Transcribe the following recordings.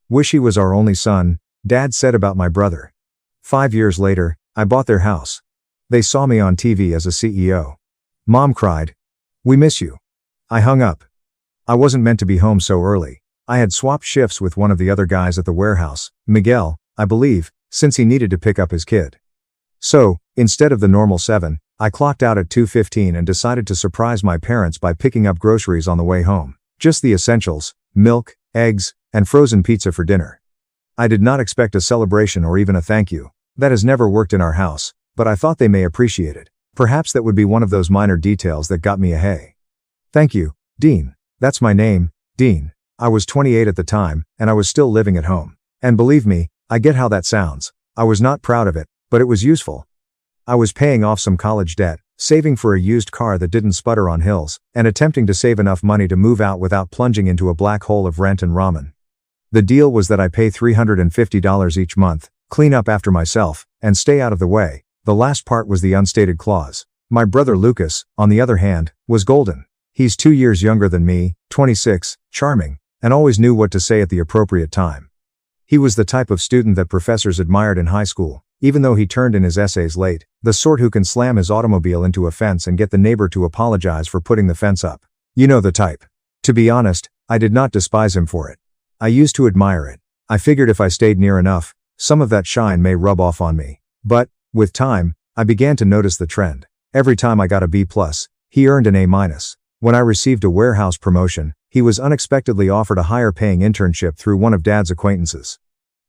Wish he was our only son, Dad said about my brother. 5 years later, I bought their house. They saw me on TV as a CEO. Mom cried. We miss you. I hung up. I wasn't meant to be home so early. I had swapped shifts with one of the other guys at the warehouse, Miguel, I believe, since he needed to pick up his kid. So, instead of the normal 7, I clocked out at 2:15 and decided to surprise my parents by picking up groceries on the way home. Just the essentials, milk, eggs, and frozen pizza for dinner. I did not expect a celebration or even a thank you. That has never worked in our house, but I thought they may appreciate it. Perhaps that would be one of those minor details that got me a hey. Thank you, Dean. That's my name, Dean. I was 28 at the time, and I was still living at home. And believe me, I get how that sounds. I was not proud of it, but it was useful. I was paying off some college debt, saving for a used car that didn't sputter on hills, and attempting to save enough money to move out without plunging into a black hole of rent and ramen. The deal was that I pay $350 each month, clean up after myself, and stay out of the way. The last part was the unstated clause. My brother Lucas, on the other hand, was golden. He's 2 years younger than me, 26, charming, and always knew what to say at the appropriate time. He was the type of student that professors admired in high school, even though he turned in his essays late, the sort who can slam his automobile into a fence and get the neighbor to apologize for putting the fence up. You know the type. To be honest, I did not despise him for it. I used to admire it. I figured if I stayed near enough, some of that shine may rub off on me. But, with time, I began to notice the trend. Every time I got a B+, he earned an A-. When I received a warehouse promotion, he was unexpectedly offered a higher-paying internship through one of Dad's acquaintances.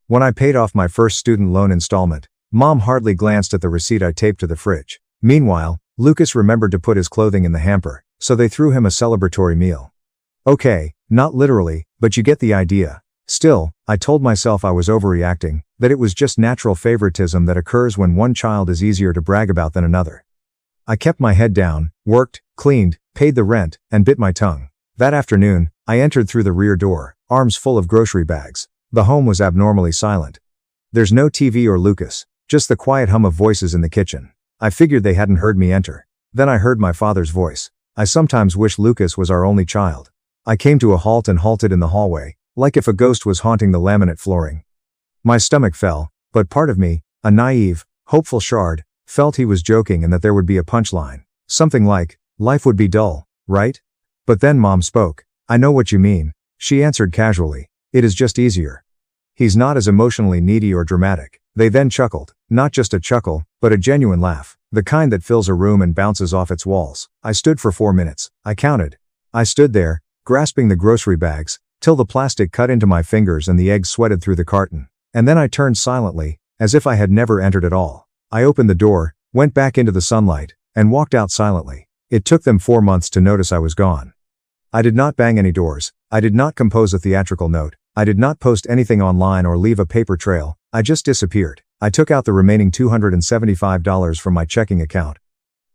When I paid off my first student loan installment, Mom hardly glanced at the receipt I taped to the fridge. Meanwhile, Lucas remembered to put his clothing in the hamper, so they threw him a celebratory meal. Okay, not literally, but you get the idea. Still, I told myself I was overreacting, that it was just natural favoritism that occurs when one child is easier to brag about than another. I kept my head down, worked, cleaned, paid the rent, and bit my tongue. That afternoon, I entered through the rear door, arms full of grocery bags. The home was abnormally silent. There's no TV or Lucas, just the quiet hum of voices in the kitchen. I figured they hadn't heard me enter. Then I heard my father's voice. I sometimes wish Lucas was our only child. I came to a halt and halted in the hallway, like if a ghost was haunting the laminate flooring. My stomach fell, but part of me, a naive, hopeful shard, felt he was joking and that there would be a punchline. Something like, life would be dull, right? But then Mom spoke. I know what you mean, she answered casually. It is just easier. He's not as emotionally needy or dramatic. They then chuckled. Not just a chuckle, but a genuine laugh. The kind that fills a room and bounces off its walls. I stood for 4 minutes. I counted. I stood there, grasping the grocery bags, till the plastic cut into my fingers and the eggs sweated through the carton. And then I turned silently, as if I had never entered at all. I opened the door, went back into the sunlight, and walked out silently. It took them 4 months to notice I was gone. I did not bang any doors. I did not compose a theatrical note. I did not post anything online or leave a paper trail. I just disappeared. I took out the remaining $275 from my checking account.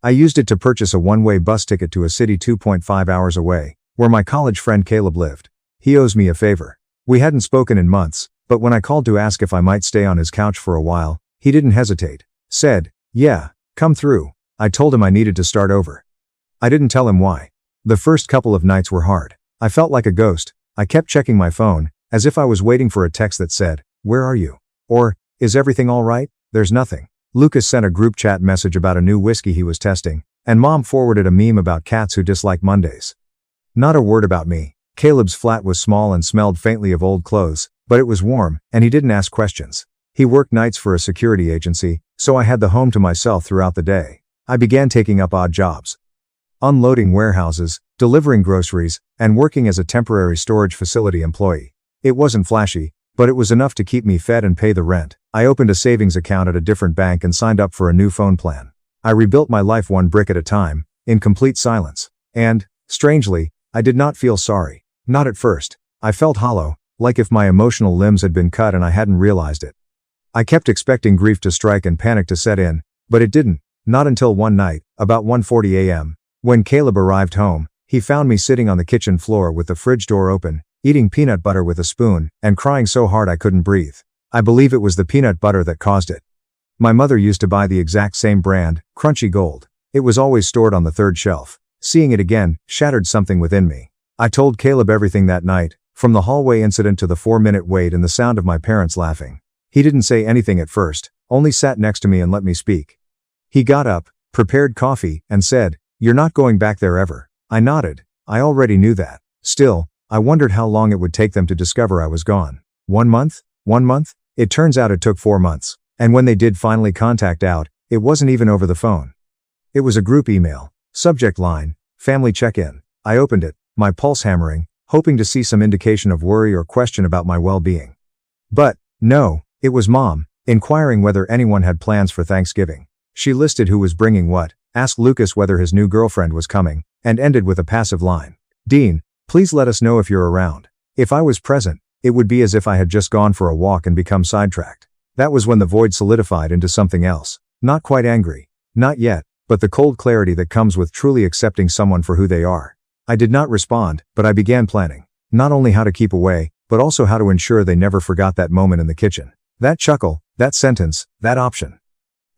I used it to purchase a one-way bus ticket to a city 2.5 hours away, where my college friend Caleb lived. He owes me a favor. We hadn't spoken in months, but when I called to ask if I might stay on his couch for a while, he didn't hesitate. Said, yeah, come through. I told him I needed to start over. I didn't tell him why. The first couple of nights were hard. I felt like a ghost. I kept checking my phone, as if I was waiting for a text that said, where are you? Or, is everything all right? There's nothing. Lucas sent a group chat message about a new whiskey he was testing, and Mom forwarded a meme about cats who dislike Mondays. Not a word about me. Caleb's flat was small and smelled faintly of old clothes, but it was warm, and he didn't ask questions. He worked nights for a security agency, so I had the home to myself throughout the day. I began taking up odd jobs. Unloading warehouses, delivering groceries, and working as a temporary storage facility employee. It wasn't flashy, but it was enough to keep me fed and pay the rent. I opened a savings account at a different bank and signed up for a new phone plan. I rebuilt my life one brick at a time, in complete silence. And, strangely, I did not feel sorry. Not at first. I felt hollow, like if my emotional limbs had been cut and I hadn't realized it. I kept expecting grief to strike and panic to set in, but it didn't. Not until one night, about 1:40 a.m. When Caleb arrived home, he found me sitting on the kitchen floor with the fridge door open, eating peanut butter with a spoon, and crying so hard I couldn't breathe. I believe it was the peanut butter that caused it. My mother used to buy the exact same brand, Crunchy Gold. It was always stored on the third shelf. Seeing it again, shattered something within me. I told Caleb everything that night, From the hallway incident to the 4-minute wait and the sound of my parents laughing. He didn't say anything at first, only sat next to me and let me speak. He got up, prepared coffee, and said, "You're not going back there ever." I nodded. I already knew that. Still, I wondered how long it would take them to discover I was gone. 1 month? 1 month? It turns out it took 4 months. And when they did finally contact out, it wasn't even over the phone. It was a group email. Subject line, family check-in. I opened it, my pulse hammering, hoping to see some indication of worry or question about my well-being. But, no, it was Mom, inquiring whether anyone had plans for Thanksgiving. She listed who was bringing what, asked Lucas whether his new girlfriend was coming, and ended with a passive line. "Dean, please let us know if you're around." If I was present, it would be as if I had just gone for a walk and become sidetracked. That was when the void solidified into something else. Not quite angry. Not yet, but the cold clarity that comes with truly accepting someone for who they are. I did not respond, but I began planning. Not only how to keep away, but also how to ensure they never forgot that moment in the kitchen. That chuckle, that sentence, that option.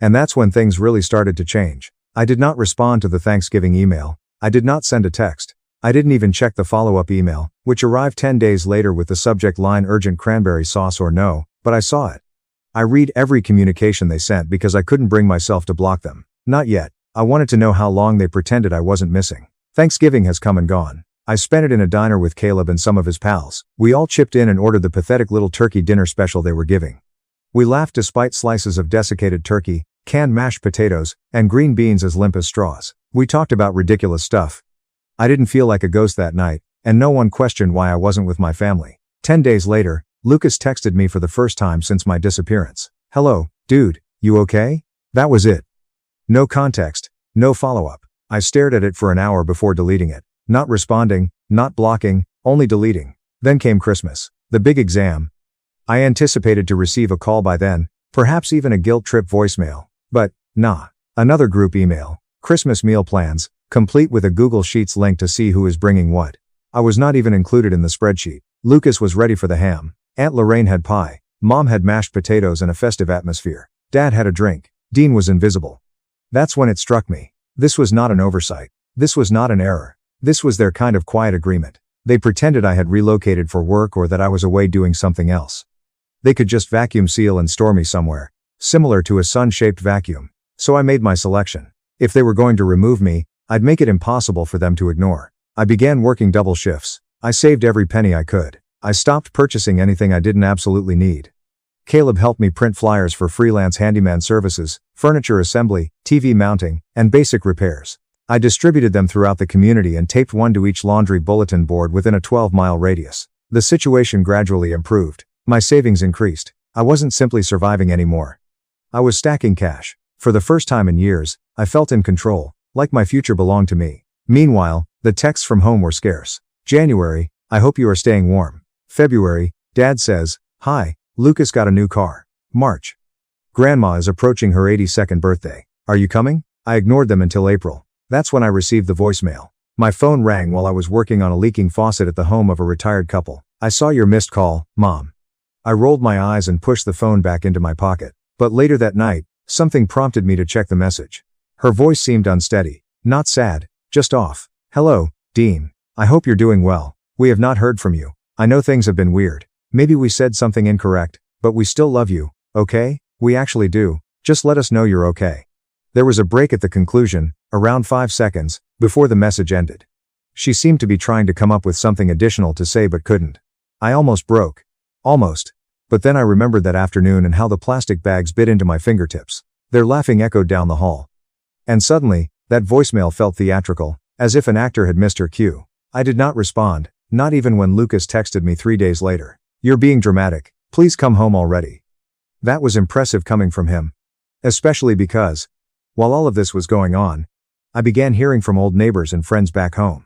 And that's when things really started to change. I did not respond to the Thanksgiving email. I did not send a text. I didn't even check the follow-up email, which arrived 10 days later with the subject line urgent cranberry sauce or no, but I saw it. I read every communication they sent because I couldn't bring myself to block them. Not yet. I wanted to know how long they pretended I wasn't missing. Thanksgiving has come and gone. I spent it in a diner with Caleb and some of his pals. We all chipped in and ordered the pathetic little turkey dinner special they were giving. We laughed despite slices of desiccated turkey, canned mashed potatoes, and green beans as limp as straws. We talked about ridiculous stuff. I didn't feel like a ghost that night, and no one questioned why I wasn't with my family. 10 days later, Lucas texted me for the first time since my disappearance. "Hello, dude, you okay?" That was it. No context, no follow-up. I stared at it for an hour before deleting it. Not responding, not blocking, only deleting. Then came Christmas. The big exam. I anticipated to receive a call by then, perhaps even a guilt trip voicemail. But, nah. Another group email. Christmas meal plans, complete with a Google Sheets link to see who is bringing what. I was not even included in the spreadsheet. Lucas was ready for the ham. Aunt Lorraine had pie. Mom had mashed potatoes and a festive atmosphere. Dad had a drink. Dean was invisible. That's when it struck me. This was not an oversight. This was not an error. This was their kind of quiet agreement. They pretended I had relocated for work or that I was away doing something else. They could just vacuum seal and store me somewhere, similar to a sun-shaped vacuum. So I made my selection. If they were going to remove me, I'd make it impossible for them to ignore. I began working double shifts. I saved every penny I could. I stopped purchasing anything I didn't absolutely need. Caleb helped me print flyers for freelance handyman services, furniture assembly, TV mounting, and basic repairs. I distributed them throughout the community and taped one to each laundry bulletin board within a 12-mile radius. The situation gradually improved. My savings increased. I wasn't simply surviving anymore. I was stacking cash. For the first time in years, I felt in control, like my future belonged to me. Meanwhile, the texts from home were scarce. January, "I hope you are staying warm." February, "Dad says, hi, Lucas got a new car." March, "Grandma is approaching her 82nd birthday. Are you coming?" I ignored them until April. That's when I received the voicemail. My phone rang while I was working on a leaking faucet at the home of a retired couple. "I saw your missed call, Mom." I rolled my eyes and pushed the phone back into my pocket. But later that night, something prompted me to check the message. Her voice seemed unsteady, not sad, just off. "Hello, Dean. I hope you're doing well. We have not heard from you. I know things have been weird. Maybe we said something incorrect, but we still love you, okay? We actually do. Just let us know you're okay." There was a break at the conclusion, around 5 seconds, before the message ended. She seemed to be trying to come up with something additional to say but couldn't. I almost broke. Almost. But then I remembered that afternoon and how the plastic bags bit into my fingertips. Their laughing echoed down the hall. And suddenly, that voicemail felt theatrical, as if an actor had missed her cue. I did not respond, not even when Lucas texted me 3 days later. "You're being dramatic. Please come home already." That was impressive coming from him. Especially because, while all of this was going on, I began hearing from old neighbors and friends back home.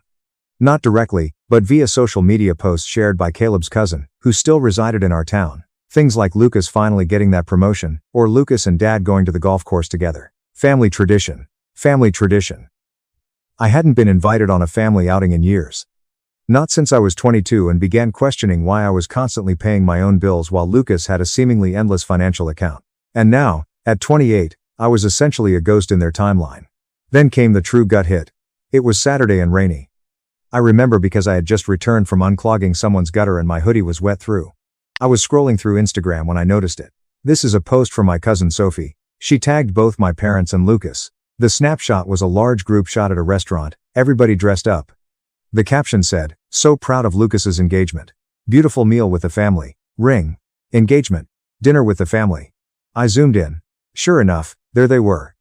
Not directly, but via social media posts shared by Caleb's cousin, who still resided in our town. Things like Lucas finally getting that promotion, or Lucas and Dad going to the golf course together. Family tradition. Family tradition. I hadn't been invited on a family outing in years. Not since I was 22 and began questioning why I was constantly paying my own bills while Lucas had a seemingly endless financial account. And now, at 28, I was essentially a ghost in their timeline. Then came the true gut hit. It was Saturday and rainy. I remember because I had just returned from unclogging someone's gutter and my hoodie was wet through. I was scrolling through Instagram when I noticed it. This is a post from my cousin Sophie. She tagged both my parents and Lucas. The snapshot was a large group shot at a restaurant, everybody dressed up. The caption said, "So proud of Lucas's engagement. Beautiful meal with the family. Ring. Engagement. Dinner with the family." I zoomed in. Sure enough, there they were.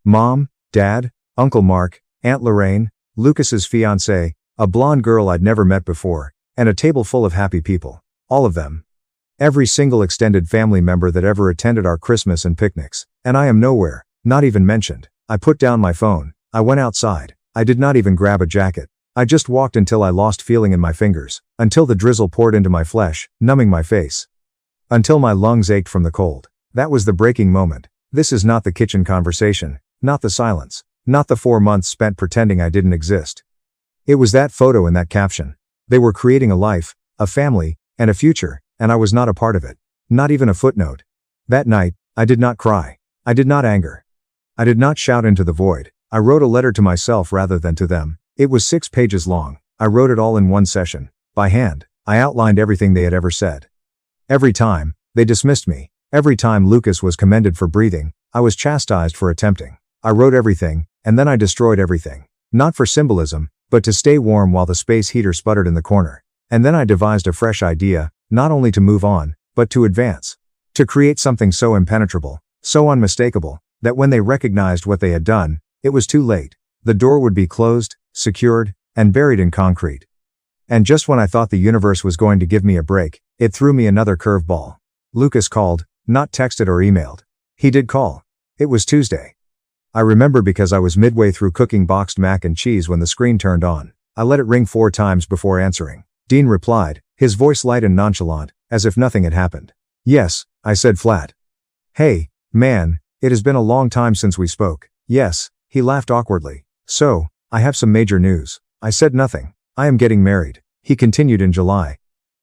Mom, Dad, Uncle Mark, Aunt Lorraine, Lucas's fiancée, a blonde girl I'd never met before, and a table full of happy people. All of them. Every single extended family member that ever attended our Christmas and picnics. And I am nowhere, not even mentioned. I put down my phone. I went outside. I did not even grab a jacket. I just walked until I lost feeling in my fingers, until the drizzle poured into my flesh, numbing my face. Until my lungs ached from the cold. That was the breaking moment. This is not the kitchen conversation, not the silence, not the 4 months spent pretending I didn't exist. It was that photo and that caption. They were creating a life, a family, and a future, and I was not a part of it. Not even a footnote. That night, I did not cry. I did not anger. I did not shout into the void. I wrote a letter to myself rather than to them. It was 6 pages long. I wrote it all in one session. By hand, I outlined everything they had ever said. Every time, they dismissed me. Every time Lucas was commended for breathing, I was chastised for attempting. I wrote everything, and then I destroyed everything. Not for symbolism, but to stay warm while the space heater sputtered in the corner. And then I devised a fresh idea, not only to move on, but to advance. To create something so impenetrable, so unmistakable, that when they recognized what they had done, it was too late. The door would be closed, secured, and buried in concrete. And just when I thought the universe was going to give me a break, it threw me another curveball. Lucas called, not texted or emailed. He did call. It was Tuesday. I remember because I was midway through cooking boxed mac and cheese when the screen turned on. I let it ring 4 times before answering. Dean replied, his voice light and nonchalant, as if nothing had happened. Yes, I said flat. Hey, man, it has been a long time since we spoke. Yes, he laughed awkwardly. So, I have some major news. I said nothing. I am getting married. He continued in July.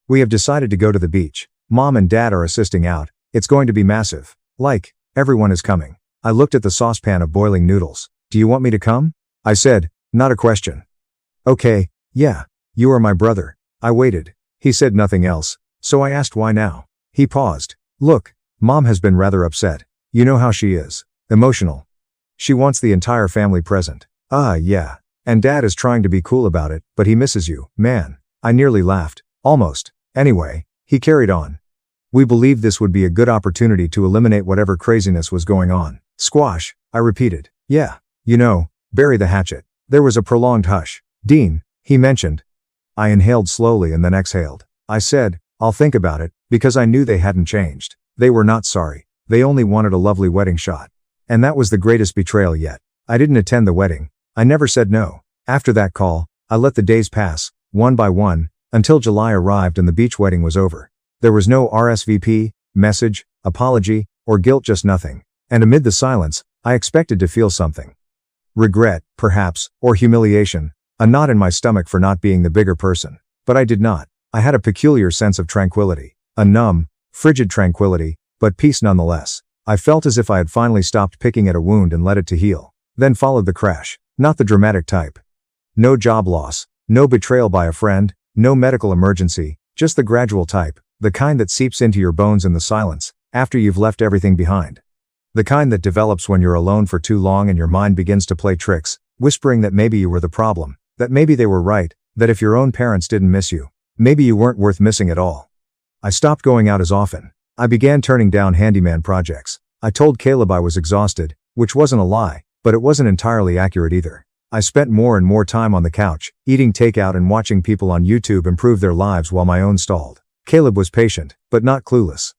We have decided to go to the beach. Mom and Dad are assisting out. It's going to be massive. Like, everyone is coming. I looked at the saucepan of boiling noodles. Do you want me to come? I said, not a question. Okay, yeah, you are my brother. I waited. He said nothing else, so I asked why now. He paused. Look, Mom has been rather upset. You know how she is. Emotional. She wants the entire family present. Yeah. And Dad is trying to be cool about it, but he misses you, man. I nearly laughed. Almost. Anyway, he carried on. We believed this would be a good opportunity to eliminate whatever craziness was going on. Squash, I repeated. Yeah. You know, bury the hatchet. There was a prolonged hush. Dean, he mentioned. I inhaled slowly and then exhaled. I said, I'll think about it, because I knew they hadn't changed. They were not sorry. They only wanted a lovely wedding shot. And that was the greatest betrayal yet. I didn't attend the wedding. I never said no. After that call, I let the days pass, one by one, until July arrived and the beach wedding was over. There was no RSVP, message, apology, or guilt, just nothing. And amid the silence, I expected to feel something. Regret, perhaps, or humiliation, a knot in my stomach for not being the bigger person. But I did not. I had a peculiar sense of tranquility. A numb, frigid tranquility, but peace nonetheless. I felt as if I had finally stopped picking at a wound and let it to heal. Then followed the crash. Not the dramatic type. No job loss, no betrayal by a friend, no medical emergency, just the gradual type, the kind that seeps into your bones in the silence, after you've left everything behind. The kind that develops when you're alone for too long and your mind begins to play tricks, whispering that maybe you were the problem, that maybe they were right, that if your own parents didn't miss you, maybe you weren't worth missing at all. I stopped going out as often. I began turning down handyman projects. I told Caleb I was exhausted, which wasn't a lie, but it wasn't entirely accurate either. I spent more and more time on the couch, eating takeout and watching people on YouTube improve their lives while my own stalled. Caleb was patient, but not clueless.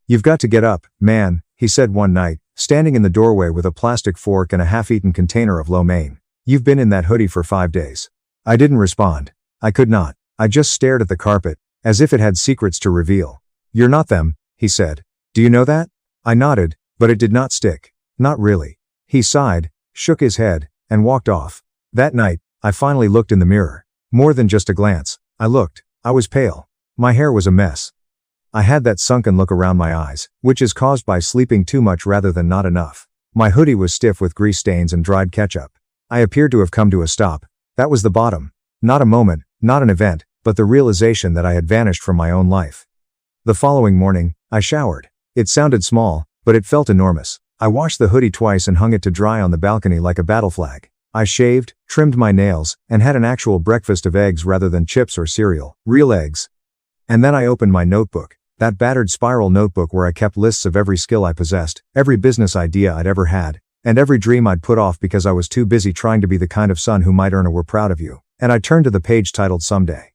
You've got to get up, man, he said one night, standing in the doorway with a plastic fork and a half-eaten container of lo mein. You've been in that hoodie for 5 days. I didn't respond. I could not. I just stared at the carpet, as if it had secrets to reveal. You're not them, he said. Do you know that? I nodded, but it did not stick. Not really. He sighed, shook his head, and walked off. That night, I finally looked in the mirror. More than just a glance. I looked. I was pale. My hair was a mess. I had that sunken look around my eyes, which is caused by sleeping too much rather than not enough. My hoodie was stiff with grease stains and dried ketchup. I appeared to have come to a stop. That was the bottom. Not a moment, not an event, but the realization that I had vanished from my own life. The following morning, I showered. It sounded small, but it felt enormous. I washed the hoodie twice and hung it to dry on the balcony like a battle flag. I shaved, trimmed my nails, and had an actual breakfast of eggs rather than chips or cereal. Real eggs. And then I opened my notebook. That battered spiral notebook where I kept lists of every skill I possessed, every business idea I'd ever had, and every dream I'd put off because I was too busy trying to be the kind of son who might earn a "we're proud of you." And I turned to the page titled "Someday."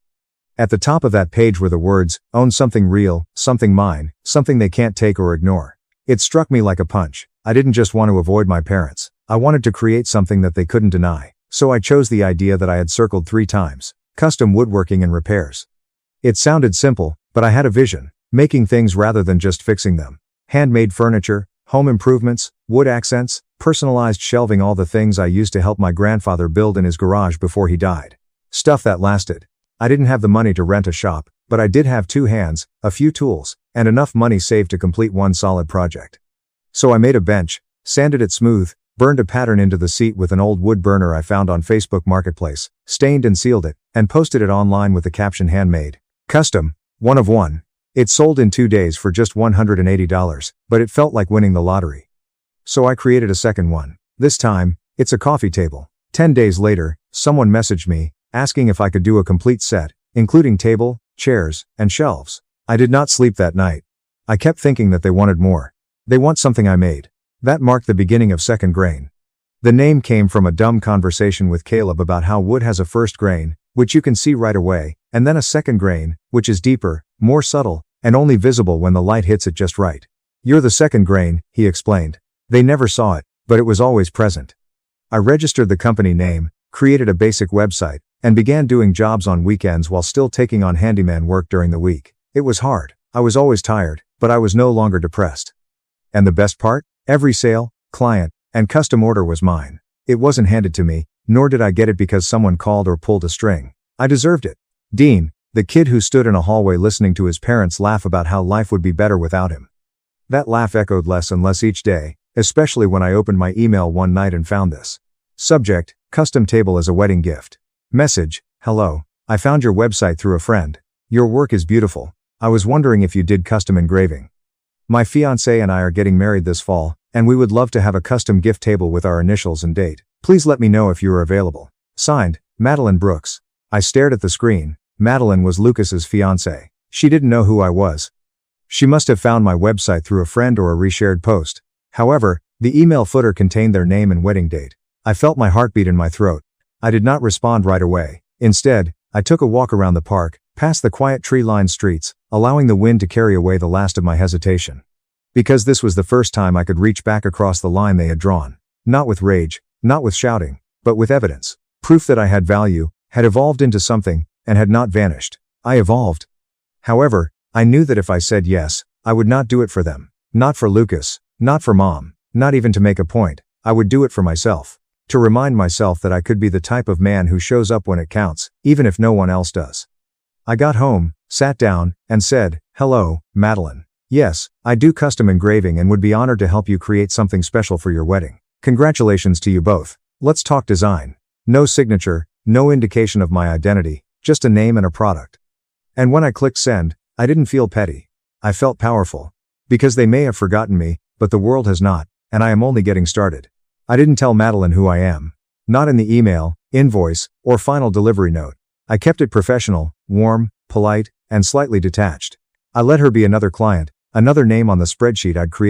At the top of that page were the words, "Own something real, something mine, something they can't take or ignore." It struck me like a punch. I didn't just want to avoid my parents. I wanted to create something that they couldn't deny. So I chose the idea that I had circled 3 times: custom woodworking and repairs. It sounded simple, but I had a vision. Making things rather than just fixing them. Handmade furniture, home improvements, wood accents, personalized shelving, all the things I used to help my grandfather build in his garage before he died. Stuff that lasted. I didn't have the money to rent a shop, but I did have 2 hands, a few tools, and enough money saved to complete one solid project. So I made a bench, sanded it smooth, burned a pattern into the seat with an old wood burner I found on Facebook Marketplace, stained and sealed it, and posted it online with the caption "Handmade. Custom. One of one." It sold in 2 days for just $180, but it felt like winning the lottery. So I created a second one. This time, it's a coffee table. 10 days later, someone messaged me, asking if I could do a complete set, including table, chairs, and shelves. I did not sleep that night. I kept thinking that they wanted more. They want something I made. That marked the beginning of Second Grain. The name came from a dumb conversation with Caleb about how wood has a first grain, which you can see right away, and then a second grain, which is deeper, more subtle, and only visible when the light hits it just right. "You're the second grain," he explained. They never saw it, but it was always present. I registered the company name, created a basic website, and began doing jobs on weekends while still taking on handyman work during the week. It was hard. I was always tired, but I was no longer depressed. And the best part? Every sale, client, and custom order was mine. It wasn't handed to me, nor did I get it because someone called or pulled a string. I deserved it. Dean, the kid who stood in a hallway listening to his parents laugh about how life would be better without him. That laugh echoed less and less each day, especially when I opened my email one night and found this. Subject: custom table as a wedding gift. Message: hello, I found your website through a friend. Your work is beautiful. I was wondering if you did custom engraving. My fiancé and I are getting married this fall, and we would love to have a custom gift table with our initials and date. Please let me know if you are available. Signed, Madeline Brooks. I stared at the screen. Madeline was Lucas's fiancée. She didn't know who I was. She must have found my website through a friend or a reshared post. However, the email footer contained their name and wedding date. I felt my heartbeat in my throat. I did not respond right away. Instead, I took a walk around the park, past the quiet tree-lined streets, allowing the wind to carry away the last of my hesitation. Because this was the first time I could reach back across the line they had drawn. Not with rage, not with shouting, but with evidence. Proof that I had value, had evolved into something, and had not vanished. I evolved. However, I knew that if I said yes, I would not do it for them. Not for Lucas, not for Mom, not even to make a point. I would do it for myself. To remind myself that I could be the type of man who shows up when it counts, even if no one else does. I got home, sat down, and said, "Hello, Madeline. Yes, I do custom engraving and would be honored to help you create something special for your wedding. Congratulations to you both. Let's talk design." No signature, no indication of my identity, just a name and a product. And when I clicked send, I didn't feel petty. I felt powerful. Because they may have forgotten me, but the world has not, and I am only getting started. I didn't tell Madeline who I am. Not in the email, invoice, or final delivery note. I kept it professional, warm, polite, and slightly detached. I let her be another client, another name on the spreadsheet I'd created.